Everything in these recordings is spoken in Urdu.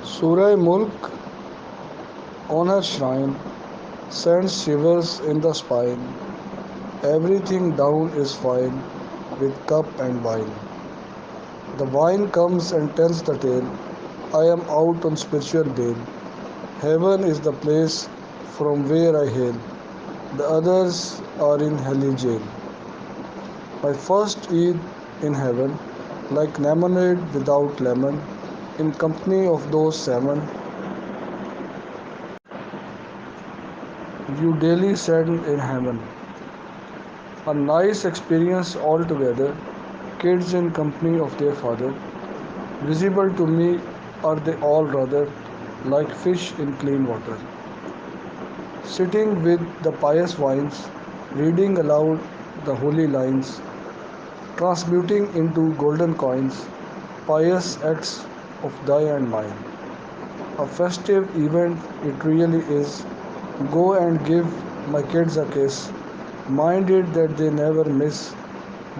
Surah Mulk on her shrine sends shivers in the spine. Everything down is fine with cup and wine. The wine comes and tells the tale. I am out on spiritual bail. Heaven is the place from where I hail. The others are in helly jail. My first Eid in heaven, like lemonade without lemon, in company of those seven you daily send in heaven. A nice experience altogether, kids in company of their father. Visible to me are they all rather like fish in clean water. Sitting with the pious vines, reading aloud the holy lines, transmuting into golden coins, pious acts of thy and mine. A festive event it really is. Go and give my kids a kiss. Mind it that they never miss.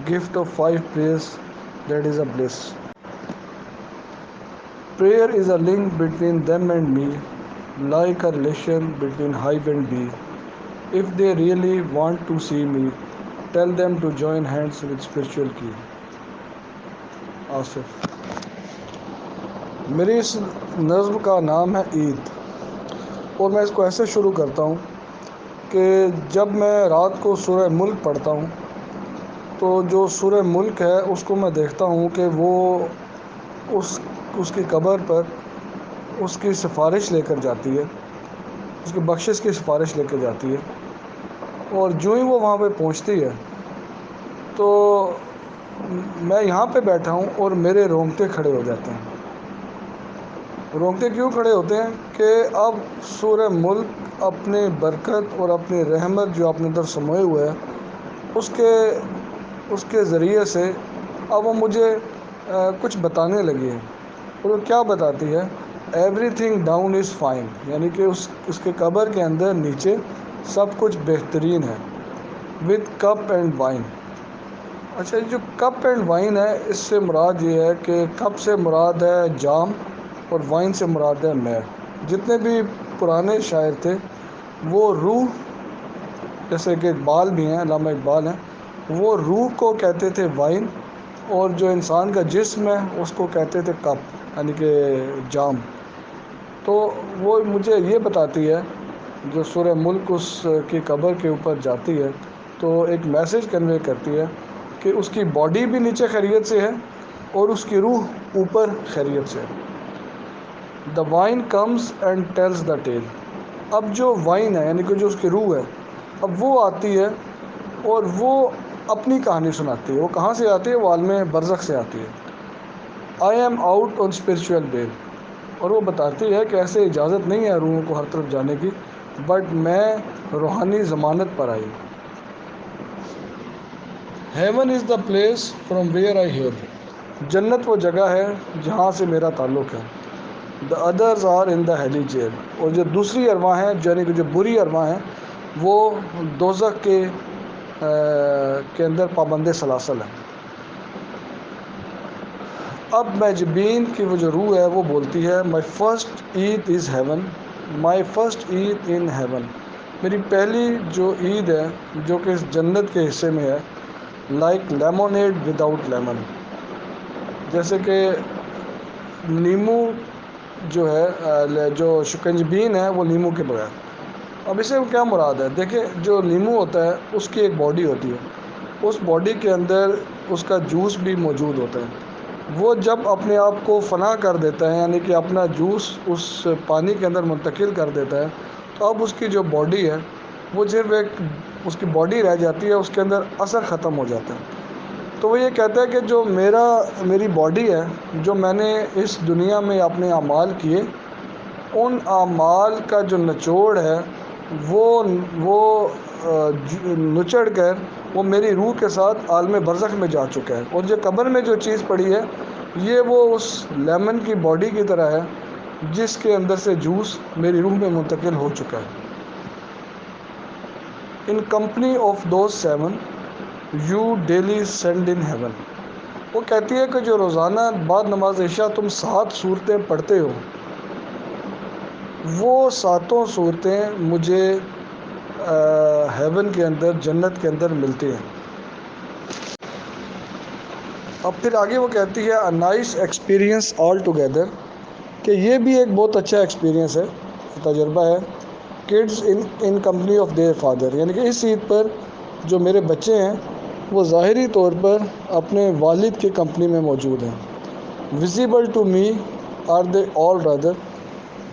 Gift of 5 prayers, that is a bliss. Prayer is a link between them and me, like a relation between hive and bee. If they really want to see me, tell them to join hands with spiritual key. Asif. میری اس نظم کا نام ہے عید، اور میں اس کو ایسے شروع کرتا ہوں کہ جب میں رات کو سورہ ملک پڑھتا ہوں تو جو سورہ ملک ہے اس کو میں دیکھتا ہوں کہ وہ اس کی قبر پر اس کی سفارش لے کر جاتی ہے، اس کی بخشش کی سفارش لے کے جاتی ہے، اور جو ہی وہ وہاں پہ پہنچتی ہے تو میں یہاں پہ بیٹھا ہوں اور میرے رونگٹے کھڑے ہو جاتے ہیں۔ رونگٹے کیوں کھڑے ہوتے ہیں کہ اب سورہ ملک اپنے برکت اور اپنی رحمت جو اپنے اندر سموئے ہوئے ہے اس کے ذریعے سے اب وہ مجھے کچھ بتانے لگی ہے، اور وہ کیا بتاتی ہے؟ Everything down is fine, یعنی کہ اس کے قبر کے اندر نیچے سب کچھ بہترین ہے، وتھ کپ اینڈ وائن۔ اچھا، جو کپ اینڈ وائن ہے اس سے مراد یہ ہے کہ کپ سے مراد ہے جام اور وائن سے مراد ہے مے۔ جتنے بھی پرانے شاعر تھے وہ روح، جیسے کہ اقبال بھی ہیں، علامہ اقبال ہیں، وہ روح کو کہتے تھے وائن، اور جو انسان کا جسم ہے اس کو کہتے تھے کپ، یعنی کہ جام۔ تو وہ مجھے یہ بتاتی ہے، جو سورہ ملک اس کی قبر کے اوپر جاتی ہے تو ایک میسیج کنوے کرتی ہے کہ اس کی باڈی بھی نیچے خیریت سے ہے اور اس کی روح اوپر خیریت سے ہے۔ The wine comes and tells the tale. اب جو وائن ہے یعنی کہ جو اس کی روح ہے، اب وہ آتی ہے اور وہ اپنی کہانی سناتی ہے۔ وہ کہاں سے آتی ہے؟ وہ عالم برزخ سے آتی ہے۔ I am out on spiritual bail, اور وہ بتاتی ہے کہ ایسے اجازت نہیں ہے روحوں کو ہر طرف جانے کی، بٹ میں روحانی ضمانت پر آئی۔ Heaven is the place from where I hail. جنت وہ جگہ ہے جہاں سے میرا تعلق ہے۔ The others are in the hell jail, اور جو دوسری ارواح ہیں یعنی کہ جو بری ارواح ہیں وہ دوزخ کے اندر پابند سلاسل ہیں۔ اب معجبین کی وہ جو روح ہے وہ بولتی ہے my first Eid is heaven, my first Eid in heaven. میری پہلی جو عید ہے جو کہ اس جنت کے حصے میں ہے، لائک لیمونیڈ وداؤٹ لیمن، جیسے کہ لیمو جو ہے، جو شکنجبین ہے وہ لیمو کے بغیر۔ اب اسے کیا مراد ہے؟ دیکھیں، جو لیمو ہوتا ہے اس کی ایک باڈی ہوتی ہے، اس باڈی کے اندر اس کا جوس بھی موجود ہوتا ہے۔ وہ جب اپنے آپ کو فنا کر دیتا ہے، یعنی کہ اپنا جوس اس پانی کے اندر منتقل کر دیتا ہے، تو اب اس کی جو باڈی ہے وہ صرف ایک اس کی باڈی رہ جاتی ہے، اس کے اندر اثر ختم ہو جاتا ہے۔ تو وہ یہ کہتا ہے کہ جو میری باڈی ہے، جو میں نے اس دنیا میں اپنے اعمال کیے، ان اعمال کا جو نچوڑ ہے وہ نچڑ کر وہ میری روح کے ساتھ عالم برزخ میں جا چکا ہے، اور جو قبر میں جو چیز پڑی ہے یہ وہ اس لیمن کی باڈی کی طرح ہے جس کے اندر سے جوس میری روح میں منتقل ہو چکا ہے۔ In company of those seven you daily send in heaven. وہ کہتی ہے کہ جو روزانہ بعد نماز عشاء تم 7 سورتیں پڑھتے ہو، وہ ساتوں صورتیں مجھے ہیون کے اندر، جنت کے اندر ملتی ہیں۔ اب پھر آگے وہ کہتی ہے a nice experience all together, کہ یہ بھی ایک بہت اچھا ایکسپیرئنس ہے، تجربہ ہے، kids in company of their father, یعنی کہ اس عید پر جو میرے بچے ہیں وہ ظاہری طور پر اپنے والد کی کمپنی میں موجود ہیں۔ Visible to me are they all rather,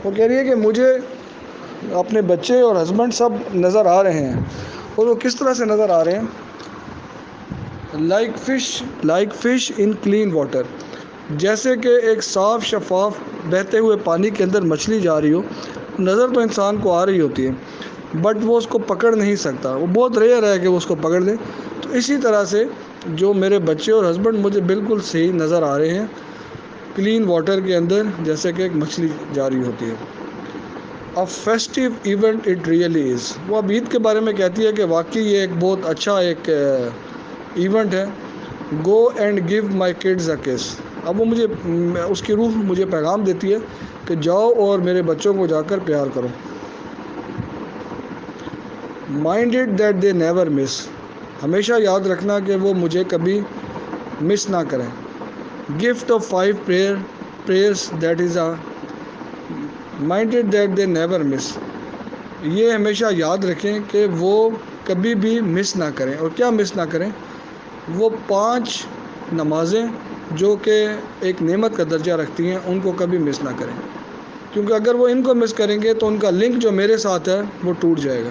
وہ کہہ رہی ہے کہ مجھے اپنے بچے اور ہسبینڈ سب نظر آ رہے ہیں، اور وہ کس طرح سے نظر آ رہے ہیں؟ Like fish in clean water, جیسے کہ ایک صاف شفاف بہتے ہوئے پانی کے اندر مچھلی جا رہی ہو، نظر تو انسان کو آ رہی ہوتی ہے بٹ وہ اس کو پکڑ نہیں سکتا، وہ بہت ریئر ہے کہ وہ اس کو پکڑ لے۔ تو اسی طرح سے جو میرے بچے اور ہسبینڈ مجھے بالکل صحیح نظر آ رہے ہیں کلین واٹر کے اندر، جیسے کہ ایک مچھلی جا رہی ہوتی ہے۔ A festive event it really is، وہ اب عید کے بارے میں کہتی ہے کہ واقعی یہ ایک بہت اچھا ایک ایونٹ ہے۔ Go and give my kids a kiss, اب وہ مجھے اس کی روح مجھے پیغام دیتی ہے کہ جاؤ اور میرے بچوں کو جا کر پیار کرو۔ مائنڈیڈ دیٹ دے نیور مس، ہمیشہ یاد رکھنا کہ وہ مجھے کبھی مس نہ کریں۔ Gift of 5 prayers that is a minded that they never miss, یہ ہمیشہ یاد رکھیں کہ وہ کبھی بھی مس نہ کریں، اور کیا مس نہ کریں؟ وہ 5 نمازیں جو کہ ایک نعمت کا درجہ رکھتی ہیں، ان کو کبھی مس نہ کریں، کیونکہ اگر وہ ان کو مس کریں گے تو ان کا لنک جو میرے ساتھ ہے وہ ٹوٹ جائے گا۔